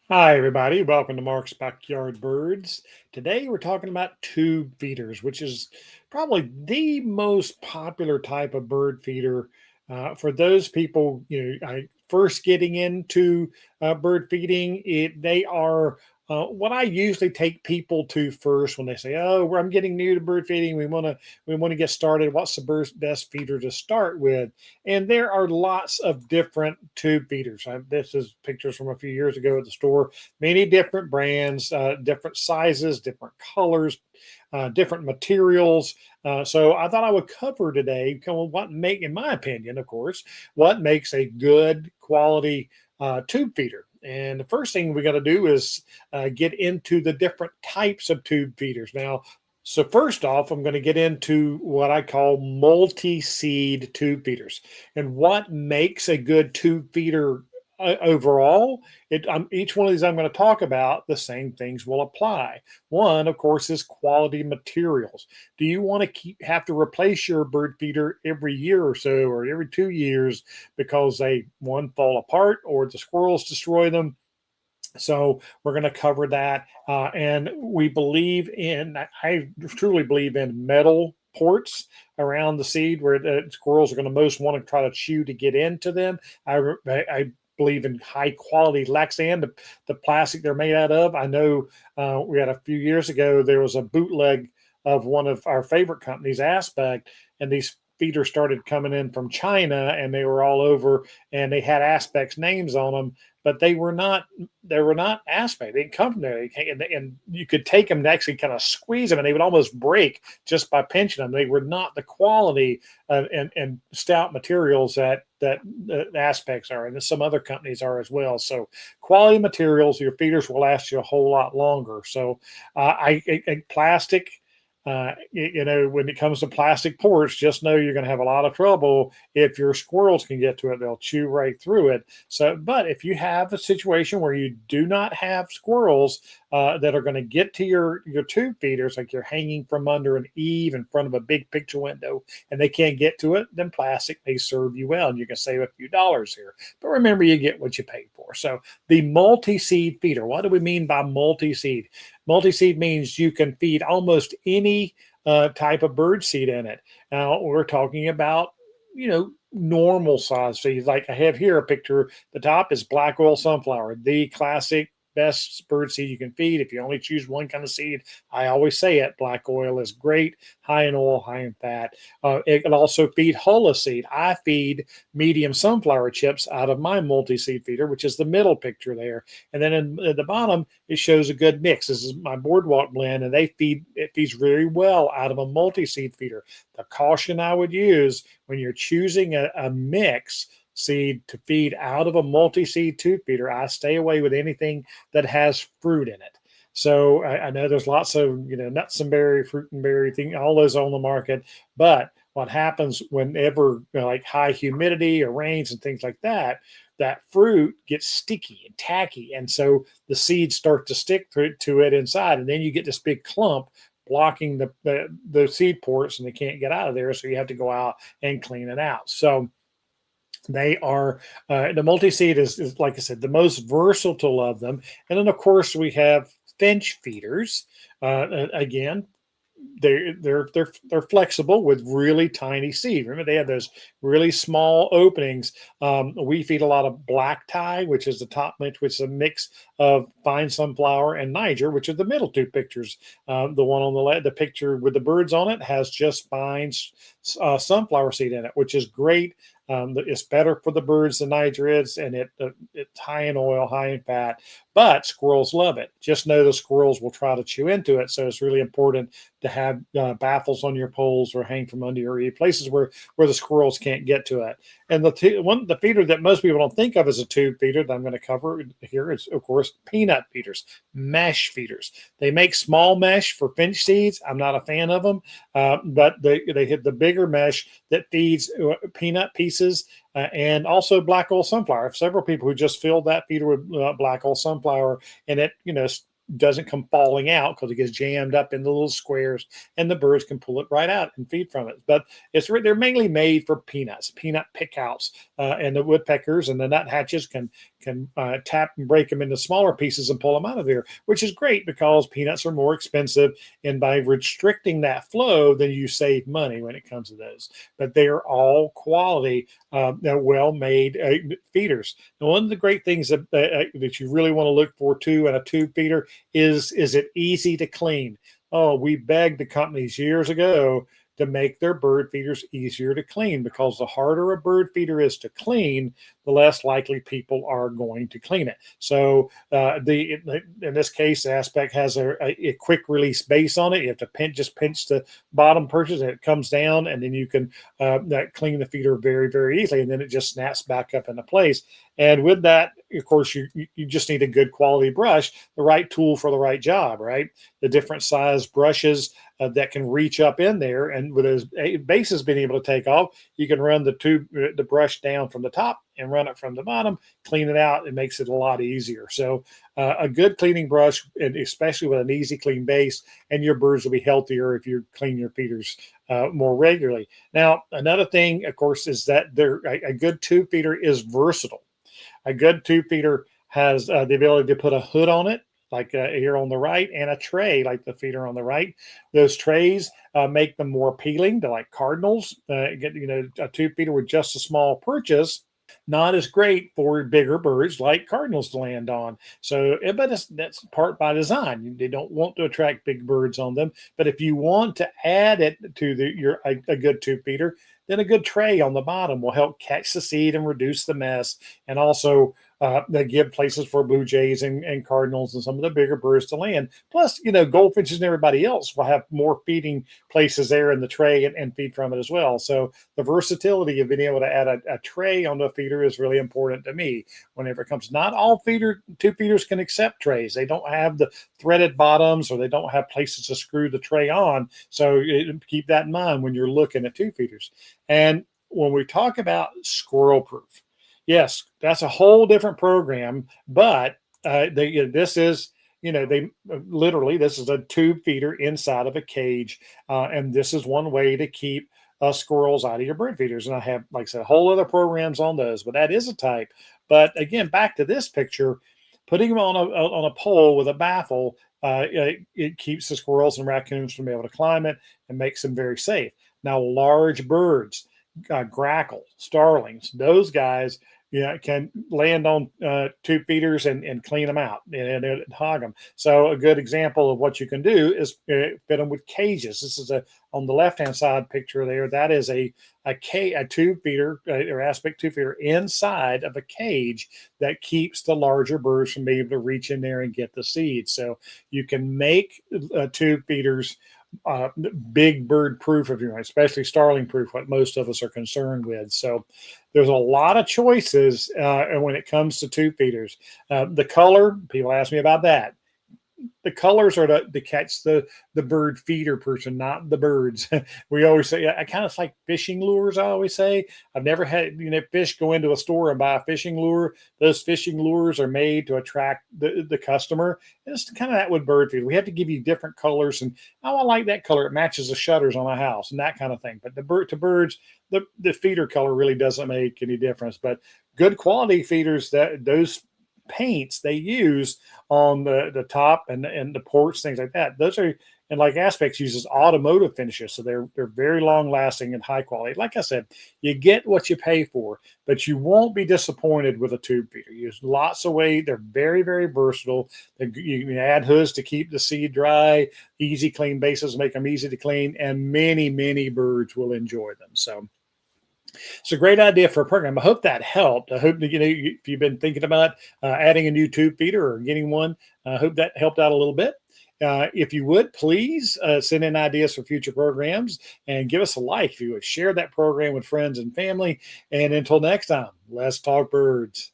Hi, everybody. Welcome to Mark's Backyard Birds. Today we're talking about tube feeders, which is probably the most popular type of bird feeder for those people, first getting into bird feeding. They are what I usually take people to first when they say, "Oh, I'm getting new to bird feeding. We want to get started. What's the best feeder to start with?" And there are lots of different tube feeders. This is pictures from a few years ago at the store. Many different brands, different sizes, different colors, different materials. So I thought I would cover today in my opinion, of course, what makes a good quality tube feeder. And the first thing we got to do is get into the different types of tube feeders. Now, so first off, I'm going to get into what I call multi-seed tube feeders and what makes a good tube feeder overall. Each one of these I'm going to talk about, the same things will apply. One, of course, is quality materials. Do you want to have to replace your bird feeder every year or so, or every 2 years because one fall apart or the squirrels destroy them? So we're going to cover that, and I truly believe in metal ports around the seed where the squirrels are going to most want to try to chew to get into them. I believe in high quality Lexan, the plastic they're made out of. I know we had a few years ago, there was a bootleg of one of our favorite companies, Aspect, and these feeders started coming in from China and they were all over and they had Aspect's names on them, but they were not aspect. They didn't come from there. And you could take them and actually kind of squeeze them, and they would almost break just by pinching them. They were not the quality and stout materials that aspects are, and some other companies are as well. So quality materials, your feeders will last you a whole lot longer. So plastic. When it comes to plastic ports, just know you're going to have a lot of trouble if your squirrels can get to it. They'll chew right through it. So, but if you have a situation where you do not have squirrels that are going to get to your tube feeders, like you're hanging from under an eave in front of a big picture window, and they can't get to it, then plastic may serve you well, and you can save a few dollars here. But remember, you get what you pay for. So, the multi-seed feeder. What do we mean by multi-seed? Multi-seed means you can feed almost any type of bird seed in it. Now we're talking about, normal size seeds. Like I have here a picture. The top is black oil sunflower, the classic best bird seed you can feed. If you only choose one kind of seed, I always say it. Black oil is great, high in oil, high in fat. It can also feed hulla seed. I feed medium sunflower chips out of my multi-seed feeder, which is the middle picture there. And then at the bottom, it shows a good mix. This is my boardwalk blend, and it feeds very well out of a multi-seed feeder. The caution I would use when you're choosing a mix seed to feed out of a multi-seed tube feeder, I stay away with anything that has fruit in it. So I know there's lots of nuts and berry, fruit and berry thing, all those on the market. But what happens whenever like high humidity or rains and things like that, that fruit gets sticky and tacky, and so the seeds start to stick to it inside, and then you get this big clump blocking the seed ports, and they can't get out of there. So you have to go out and clean it out. So they are the multi-seed is, like I said, the most versatile of them. And then, of course, we have Finch feeders. Again, they're flexible with really tiny seed. Remember, they have those really small openings. We feed a lot of black tie, which is the top mix, which is a mix of fine sunflower and Niger, which are the middle two pictures. The one on the left, the picture with the birds on it, has just fine sunflower seed in it, which is great. It's better for the birds than Niger is, and it's high in oil, high in fat. But squirrels love it. Just know the squirrels will try to chew into it, so it's really important to have baffles on your poles or hang from under your eave, places where the squirrels can't get to it. And the feeder that most people don't think of as a tube feeder that I'm going to cover here is, of course, peanut feeders, mesh feeders. They make small mesh for finch seeds. I'm not a fan of them, but they hit the bigger mesh that feeds peanut pieces and also black oil sunflower. I have several people who just filled that feeder with black oil sunflower, and it doesn't come falling out because it gets jammed up in the little squares, and the birds can pull it right out and feed from it. But they're mainly made for peanuts, peanut pickouts, and the woodpeckers and the nuthatches can can tap and break them into smaller pieces and pull them out of there, which is great because peanuts are more expensive. And by restricting that flow, then you save money when it comes to those. But they are all quality, well-made feeders. Now, one of the great things that you really want to look for too in a tube feeder is it easy to clean? Oh, we begged the companies years ago to make their bird feeders easier to clean, because the harder a bird feeder is to clean, the less likely people are going to clean it. So in this case, the aspect has a quick release base on it. You have to just pinch the bottom perches and it comes down, and then you can clean the feeder very, very easily, and then it just snaps back up into place. And with that, of course, you just need a good quality brush, the right tool for the right job, right? The different size brushes that can reach up in there, and with those bases being able to take off, you can run the brush down from the top and run it from the bottom, clean it out. It makes it a lot easier. So a good cleaning brush, and especially with an easy clean base, and your birds will be healthier if you clean your feeders more regularly. Now, another thing, of course, is that a good tube feeder is versatile. A good tube feeder has the ability to put a hood on it, like here on the right, and a tray like the feeder on the right. Those trays make them more appealing to like cardinals. A tube feeder with just a small perches, not as great for bigger birds like cardinals to land on. So, but that's part by design. They don't want to attract big birds on them. But if you want to add it to a good tube feeder, then a good tray on the bottom will help catch the seed and reduce the mess, and also they give places for blue jays and cardinals and some of the bigger birds to land. Plus, goldfinches and everybody else will have more feeding places there in the tray and feed from it as well. So the versatility of being able to add a tray on the feeder is really important to me. Whenever it comes, not all tube feeders can accept trays. They don't have the threaded bottoms, or they don't have places to screw the tray on. So keep that in mind when you're looking at tube feeders. And when we talk about squirrel proof, yes, that's a whole different program, but this is, this is a tube feeder inside of a cage. And this is one way to keep squirrels out of your bird feeders. And I have, like I said, whole other programs on those, but that is a type. But again, back to this picture, putting them on a pole with a baffle, it keeps the squirrels and raccoons from being able to climb it and makes them very safe. Now, large birds, grackle, starlings, those guys, can land on tube feeders and clean them out and hog them. So a good example of what you can do is fit them with cages. This is on the left-hand side picture there. That is a tube feeder or aspect tube feeder inside of a cage that keeps the larger birds from being able to reach in there and get the seeds. So you can make tube feeders big bird proof, if you want, especially starling proof, what most of us are concerned with. So there's a lot of choices when it comes to tube feeders. The color, people ask me about that. The colors are to catch the bird feeder person, not the birds. We always say, I kind of like fishing lures. I always say, I've never had fish go into a store and buy a fishing lure. Those fishing lures are made to attract the customer. And it's kind of that with bird feeder. We have to give you different colors, and I like that color. It matches the shutters on my house and that kind of thing. But to birds, the feeder color really doesn't make any difference. But good quality feeders, those paints they use on the top and the ports, things like that, those are, and like Aspects uses automotive finishes, so they're very long lasting and high quality. Like I said, you get what you pay for, but you won't be disappointed with a tube feeder. Use lots of ways. They're very, very versatile. You can add hoods to keep the seed dry, easy clean bases make them easy to clean, and many birds will enjoy them. So it's a great idea for a program. I hope that helped. I hope that, if you've been thinking about adding a new tube feeder or getting one, I hope that helped out a little bit. If you would, please send in ideas for future programs and give us a like. If you would share that program with friends and family. And until next time, let's talk birds.